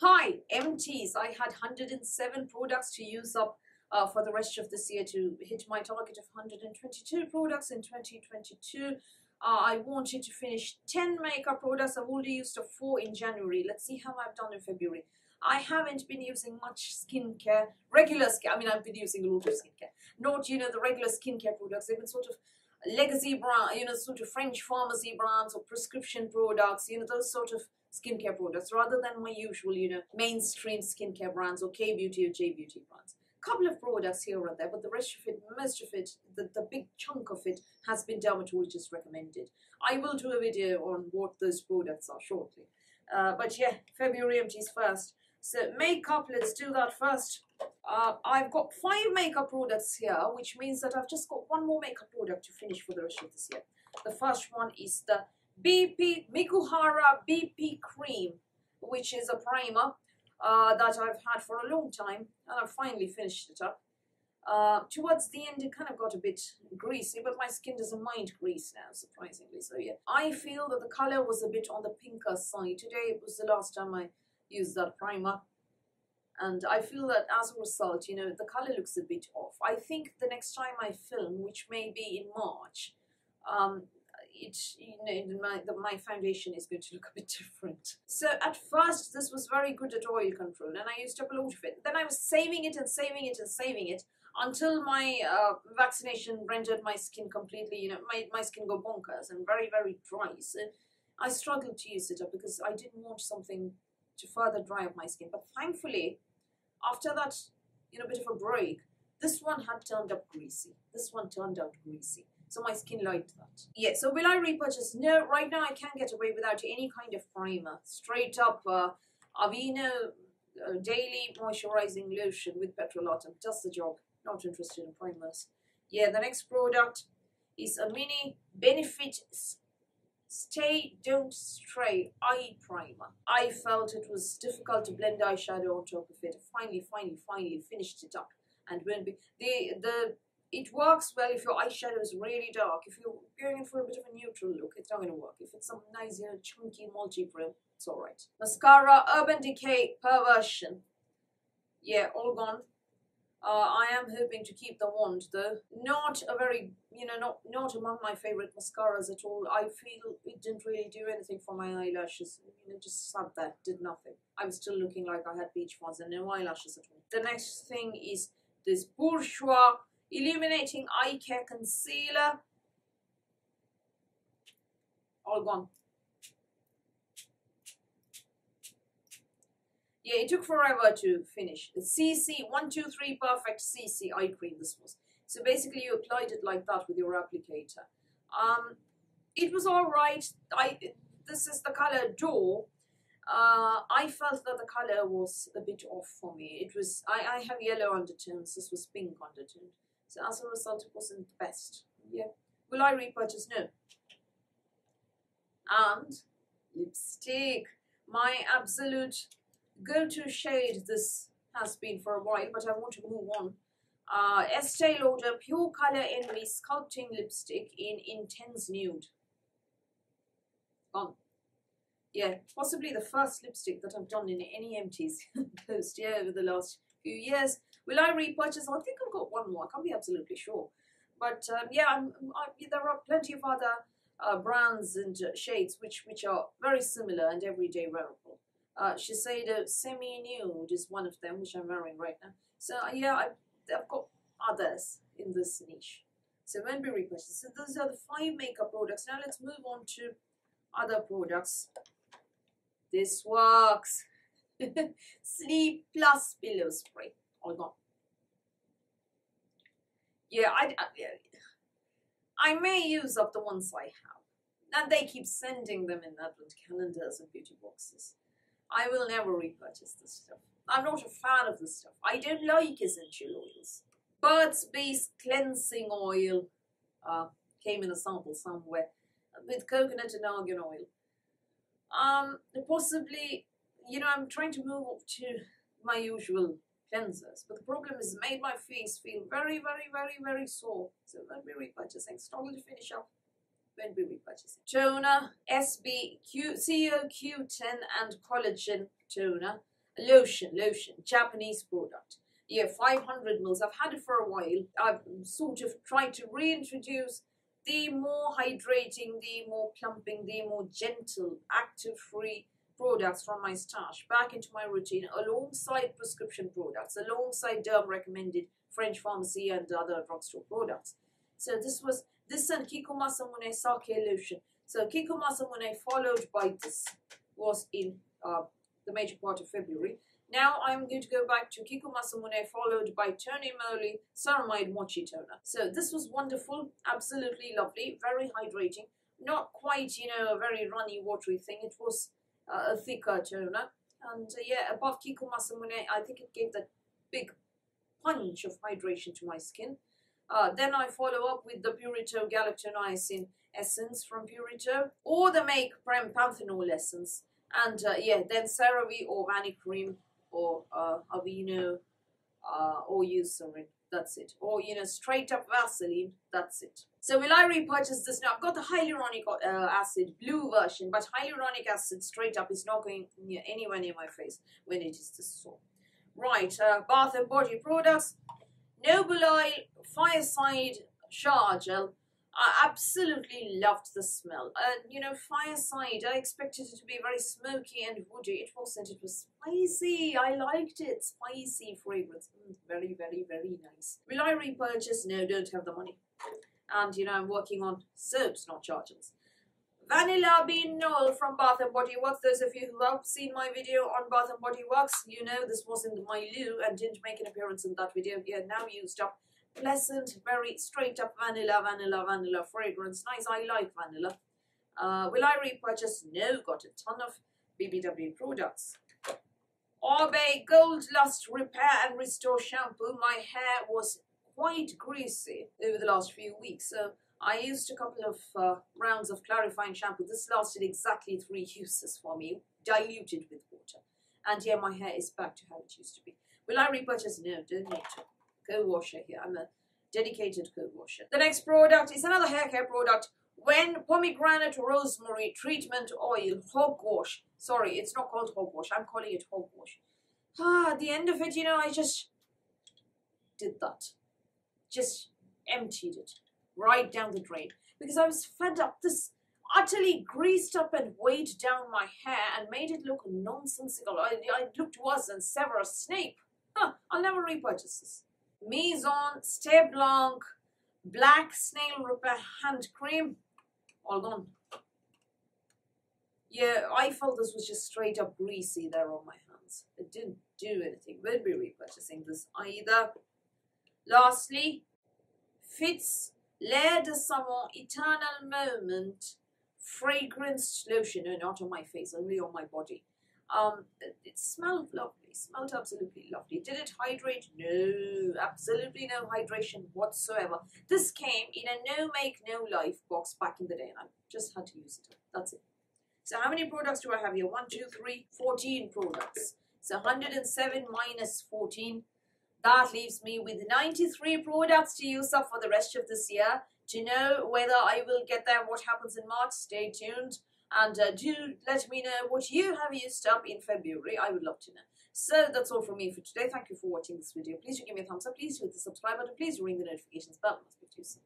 Hi, Empties. I had 107 products to use up for the rest of this year to hit my target of 122 products in 2022. I wanted to finish 10 makeup products. I've already used 4 in January. Let's see how I've done in February. I haven't been using much skincare, regular skin. I mean, I've been using a lot of skincare. Not, the regular skincare products. They've been sort of legacy brand, sort of French pharmacy brands or prescription products, those sort of skincare products, rather than my usual, mainstream skincare brands or K-beauty or J-beauty brands. Couple of products here and there, but the rest of it, most of it, the big chunk of it has been dermatologist recommended. I will do a video on what those products are shortly. But yeah, February Empties first. So makeup, let's do that first. I've got 5 makeup products here, which means that I've just got 1 more makeup product to finish for the rest of this year. The first one is the Mikuhara BP Cream, which is a primer that I've had for a long time, and I've finally finished it up. Towards the end, it kind of got a bit greasy, but my skin doesn't mind grease now, surprisingly. So yeah, I feel that the color was a bit on the pinker side. Today was the last time I used that primer, and I feel that as a result, the color looks a bit off. I think the next time I film, which may be in March, my foundation is going to look a bit different. So at first, this was very good at oil control, and I used up a lot of it. Then I was saving it and saving it and saving it until my vaccination rendered my skin completely, made my skin go bonkers and very, very dry. So I struggled to use it up because I didn't want something to further dry up my skin. But thankfully, after that, bit of a break, this one had turned up greasy. This one turned out greasy. So my skin liked that. Yeah, so will I repurchase? No, right now I can't get away without any kind of primer. Straight up Aveeno Daily Moisturizing Lotion with petrolatum. Does the job. Not interested in primers. Yeah, the next product is a mini Benefit Stay Don't Stray Eye Primer. I felt it was difficult to blend eyeshadow on top of it. Finally finished it up. And when it works well if your eyeshadow is really dark. If you're going in for a bit of a neutral look, it's not going to work. If it's some nice, chunky multi-brim, it's alright. Mascara Urban Decay Perversion. Yeah, all gone. I am hoping to keep the wand though. Not a very, not among my favorite mascaras at all. I feel it didn't really do anything for my eyelashes. Just sat there, did nothing. I was still looking like I had beach fuzz and no eyelashes at all. The next thing is this Bourgeois Illuminating Eye Care Concealer. All gone. Yeah, it took forever to finish. The CC 123 Perfect CC eye cream. This was. So basically, you applied it like that with your applicator. It was all right. This is the color Door. I felt that the color was a bit off for me. It was. I have yellow undertones. This was pink undertone. So as a result, it wasn't the best. Yeah. Will I repurchase? No. And lipstick. My absolute go-to shade this has been for a while, but I want to move on. Estee Lauder Pure Color Envy Sculpting Lipstick in Intense Nude. Gone. Yeah, possibly the first lipstick that I've done in any Empties post, yeah, over the last few years. Will I repurchase? I think I've got 1 more. I can't be absolutely sure. But yeah, there are plenty of other brands and shades which are very similar and everyday wearable. Shiseido Semi-Nude is one of them, which I'm wearing right now. So yeah, I've got others in this niche. So won't be repurchased. So those are the 5 makeup products. Now let's move on to other products. This works. Sleep Plus Pillow Spray. All gone. Yeah, I may use up the ones I have. And they keep sending them in advent calendars and beauty boxes. I will never repurchase this stuff. I'm not a fan of this stuff. I don't like essential oils. Burt's Bees Cleansing Oil came in a sample somewhere with coconut and argan oil. Possibly, I'm trying to move up to my usual cleansers, but the problem is it made my face feel very, very, very, very sore. So I'll be repurchasing. Struggle to finish up. Won't be repurchasing. Toner, SB, CO Q10 and Collagen Toner. Lotion, Japanese product. Yeah, 500 mils. I've had it for a while. I've sort of tried to reintroduce the more hydrating, the more plumping, the more gentle, active-free products from my stash back into my routine alongside prescription products, alongside derm-recommended French pharmacy and other drugstore products. So this and Kiko Masamune Sake Lotion. So Kiko Masamune followed by this was in the major part of February. Now I'm going to go back to Kiko Masamune followed by Tony Moly Ceramide Mochi Toner. So this was wonderful, absolutely lovely, very hydrating. Not quite, you know, a very runny, watery thing. It was a thicker toner. And yeah, above Kiko Masamune, I think it gave that big punch of hydration to my skin. Then I follow up with the Purito Galactoniacin Essence from Purito, or the Make Prem Panthenol Essence. And yeah, then CeraVe or Vanicream or Aveeno or Eucerin. That's it. Or, you know, straight up Vaseline. That's it. So will I repurchase this? Now, I've got the hyaluronic acid blue version, but hyaluronic acid straight up is not going anywhere near my face when it is this sore. Right, Bath and Body products. Noble Oil Fireside Shower Gel. I absolutely loved the smell. You know, Fireside, I expected it to be very smoky and woody. It wasn't. It was spicy. I liked it. Spicy fragrance. Very, very, very nice. Will I repurchase? No, don't have the money. And, you know, I'm working on soaps, not chargers. Vanilla Bean Knoll from Bath & Body Works. Those of you who have seen my video on Bath & Body Works, you know this was in my loo and didn't make an appearance in that video. Yeah, now used up. Pleasant, very straight up vanilla fragrance. Nice, I like vanilla. Will I repurchase? No, got a ton of BBW products. Orbe Gold Lust Repair and Restore Shampoo. My hair was quite greasy over the last few weeks, so I used a couple of rounds of clarifying shampoo. This lasted exactly 3 uses for me, diluted with water. And yeah, my hair is back to how it used to be. Will I repurchase? No, don't need to. Co-washer here. I'm a dedicated co-washer. The next product is another hair care product. When Pomegranate Rosemary Treatment Oil Hogwash. Sorry, it's not called hogwash. I'm calling it hogwash. At the end of it, you know, I just did that. Just emptied it right down the drain. Because I was fed up. This utterly greased up and weighed down my hair and made it look nonsensical. I looked worse than Severus Snape. I'll never repurchase this. Maison Stay Blanc Black Snail Repair Hand Cream. All gone. Yeah, I felt this was just straight up greasy there on my hands. It didn't do anything. Won't be repurchasing this either. Lastly, Fitz L'air de Savon Eternal Moment Fragrance Lotion. No, not on my face, only on my body. It smelled lovely, smelled absolutely lovely. Did it hydrate? No, absolutely no hydration whatsoever. This came in a no make, no life box back in the day and I just had to use it. That's it. So how many products do I have here? 1, 2, 3, 14 products. So 107 minus 14. That leaves me with 93 products to use up for the rest of this year. To know whether I will get there, what happens in March, stay tuned. And do let me know what you have used up in February. I would love to know. So that's all from me for today. Thank you for watching this video. Please do give me a thumbs up. Please hit the subscribe button. Please ring the notifications bell. I'll speak to you soon.